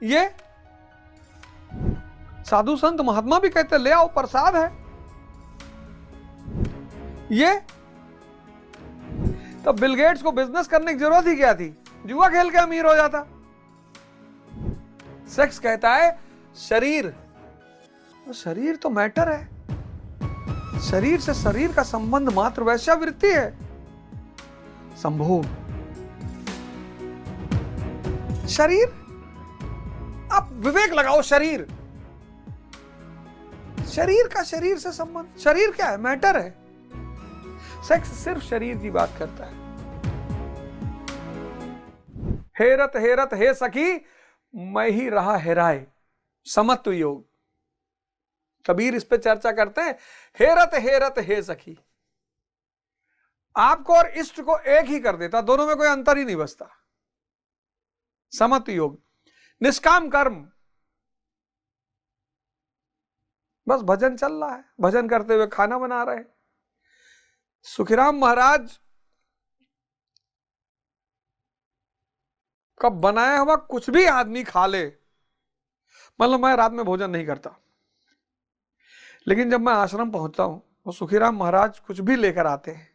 ये साधु संत महात्मा भी कहते ले आओ प्रसाद है। ये तो बिल गेट्स को बिजनेस करने की जरूरत ही क्या थी, जुआ खेल के अमीर हो जाता। सेक्स कहता है शरीर, तो शरीर तो मैटर है, शरीर से शरीर का संबंध मात्र वैश्यावृत्ति है। संभोग शरीर, आप विवेक लगाओ, शरीर, शरीर का शरीर से संबंध, शरीर क्या है, मैटर है। सेक्स सिर्फ शरीर की बात करता है। हेरत हेरत हे सखी मैं ही रहा हेराए, समत्व योग, कबीर इस पे चर्चा करते हैं। हेरत हेरत हे सखी, आपको और इष्ट को एक ही कर देता, दोनों में कोई अंतर ही नहीं बचता। समत्व योग, निष्काम कर्म, बस भजन चल रहा है, भजन करते हुए खाना बना रहे हैं। सुखीराम महाराज का बनाया हुआ कुछ भी आदमी खा ले, मतलब मैं रात में भोजन नहीं करता, लेकिन जब मैं आश्रम पहुंचता हूं तो सुखीराम महाराज कुछ भी लेकर आते हैं,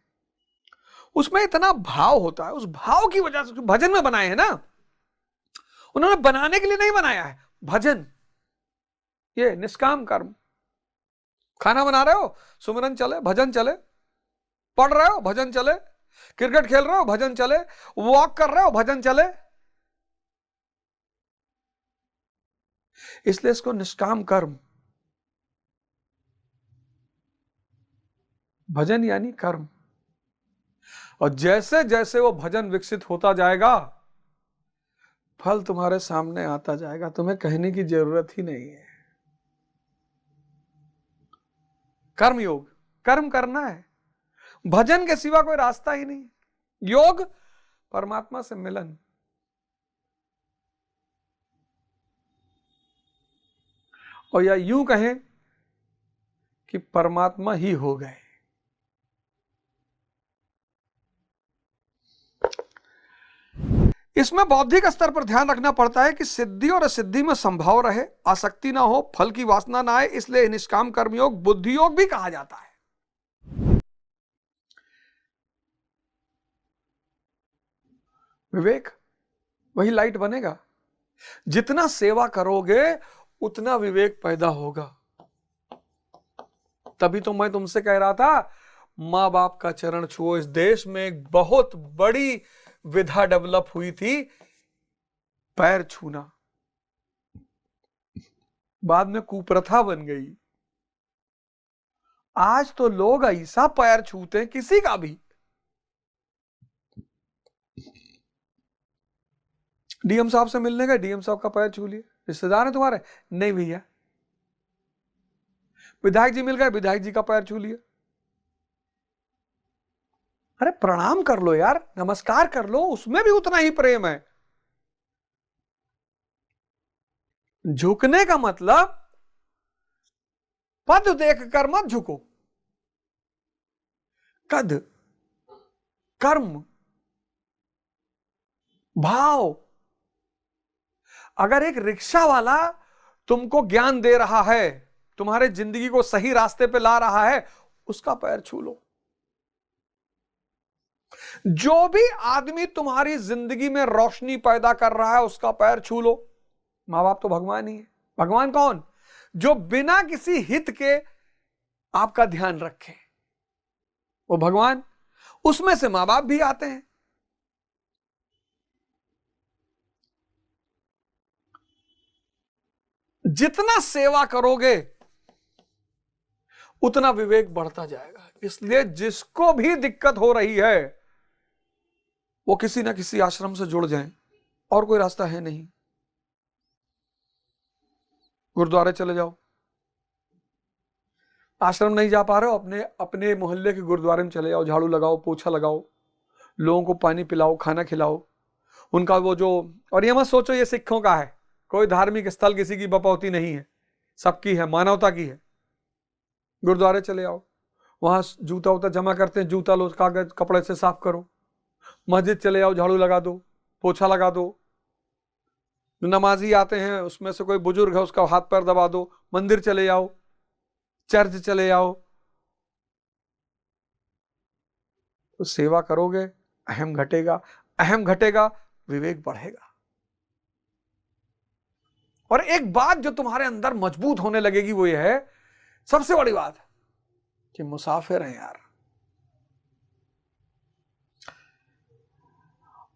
उसमें इतना भाव होता है, उस भाव की वजह से भजन में बनाए हैं ना, उन्होंने बनाने के लिए नहीं बनाया है। भजन ये निष्काम कर्म, खाना बना रहे हो सुमिरन चले, भजन चले, पढ़ रहे हो भजन चले, क्रिकेट खेल रहे हो भजन चले, वॉक कर रहे हो भजन चले। इसलिए इसको निष्काम कर्म, भजन यानी कर्म। और जैसे जैसे वो भजन विकसित होता जाएगा फल तुम्हारे सामने आता जाएगा, तुम्हें कहने की जरूरत ही नहीं है। कर्म योग, कर्म करना है, भजन के सिवा कोई रास्ता ही नहीं। योग परमात्मा से मिलन, और या यूं कहें कि परमात्मा ही हो गए। इसमें बौद्धिक स्तर पर ध्यान रखना पड़ता है कि सिद्धि और असिद्धि में संभाव रहे, आसक्ति ना हो, फल की वासना ना आए, इसलिए निष्काम कर्मयोग बुद्धि योग भी कहा जाता है। विवेक वही लाइट बनेगा, जितना सेवा करोगे उतना विवेक पैदा होगा। तभी तो मैं तुमसे कह रहा था मां बाप का चरण छुओ। इस देश में एक बहुत बड़ी विधा डेवलप हुई थी, पैर छूना, बाद में कुप्रथा बन गई। आज तो लोग ऐसा पैर छूते हैं किसी का भी। डीएम साहब से मिलने गए, डीएम साहब का पैर छू लिए, रिश्तेदार है तुम्हारे, नहीं भैया। विधायक जी मिल गए, विधायक जी का पैर छू लिया। अरे प्रणाम कर लो यार, नमस्कार कर लो, उसमें भी उतना ही प्रेम है। झुकने का मतलब पद देखकर मत झुको, कद, कर्म, भाव। अगर एक रिक्शा वाला तुमको ज्ञान दे रहा है, तुम्हारे जिंदगी को सही रास्ते पे ला रहा है, उसका पैर छू लो। जो भी आदमी तुम्हारी जिंदगी में रोशनी पैदा कर रहा है उसका पैर छू लो। मां बाप तो भगवान ही है। भगवान कौन? जो बिना किसी हित के आपका ध्यान रखे, वो भगवान। उसमें से मां बाप भी आते हैं। जितना सेवा करोगे उतना विवेक बढ़ता जाएगा। इसलिए जिसको भी दिक्कत हो रही है वो किसी ना किसी आश्रम से जुड़ जाएं, और कोई रास्ता है नहीं। गुरुद्वारे चले जाओ, आश्रम नहीं जा पा रहे हो, अपने अपने मोहल्ले के गुरुद्वारे में चले जाओ, झाड़ू लगाओ, पोछा लगाओ, लोगों को पानी पिलाओ, खाना खिलाओ, उनका वो जो। और ये मत सोचो ये सिखों का है, कोई धार्मिक स्थल किसी की बपौती नहीं है, सबकी है, मानवता की है। गुरुद्वारे चले आओ, वहां जूता उता जमा करते हैं, जूता लो, कागज कपड़े से साफ करो। मस्जिद चले आओ, झाड़ू लगा दो, पोछा लगा दो। नमाजी आते हैं, उसमें से कोई बुजुर्ग है, उसका हाथ पैर दबा दो, मंदिर चले जाओ, चर्च चले जाओ, तो सेवा करोगे, अहम घटेगा, अहम घटेगा, विवेक बढ़ेगा। और एक बात जो तुम्हारे अंदर मजबूत होने लगेगी वो ये है, सबसे बड़ी बात, कि मुसाफिर हैं यार,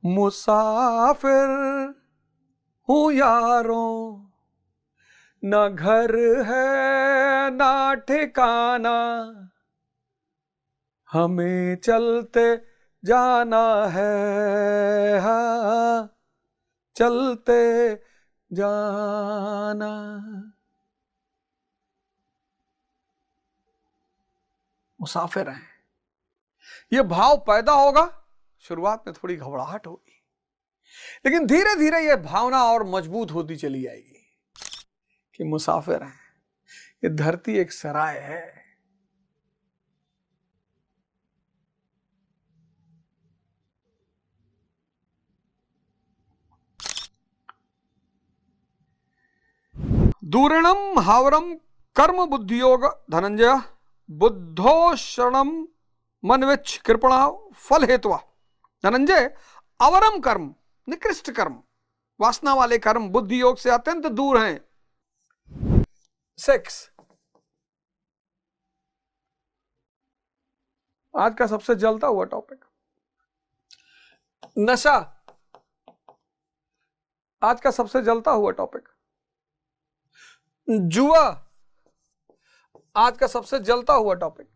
मुसाफिर हूं यारों, ना घर है ना ठिकाना, हमें चलते जाना है, हाँ चलते जाना। मुसाफिर हैं, ये भाव पैदा होगा, शुरुआत में थोड़ी घबराहट होगी, लेकिन धीरे धीरे ये भावना और मजबूत होती चली जाएगी कि मुसाफिर हैं, ये धरती एक सराय है। दूरणम हावरम कर्म बुद्धियोग धनंजय, बुद्धो शरणम मनविच कृपणा फल हेतुआ। धनंजय, अवरम कर्म, निकृष्ट कर्म, वासना वाले कर्म बुद्धि योग से अत्यंत दूर हैं। 6, आज का सबसे जलता हुआ टॉपिक, नशा। आज का सबसे जलता हुआ टॉपिक, जुआ। आज का सबसे जलता हुआ टॉपिक,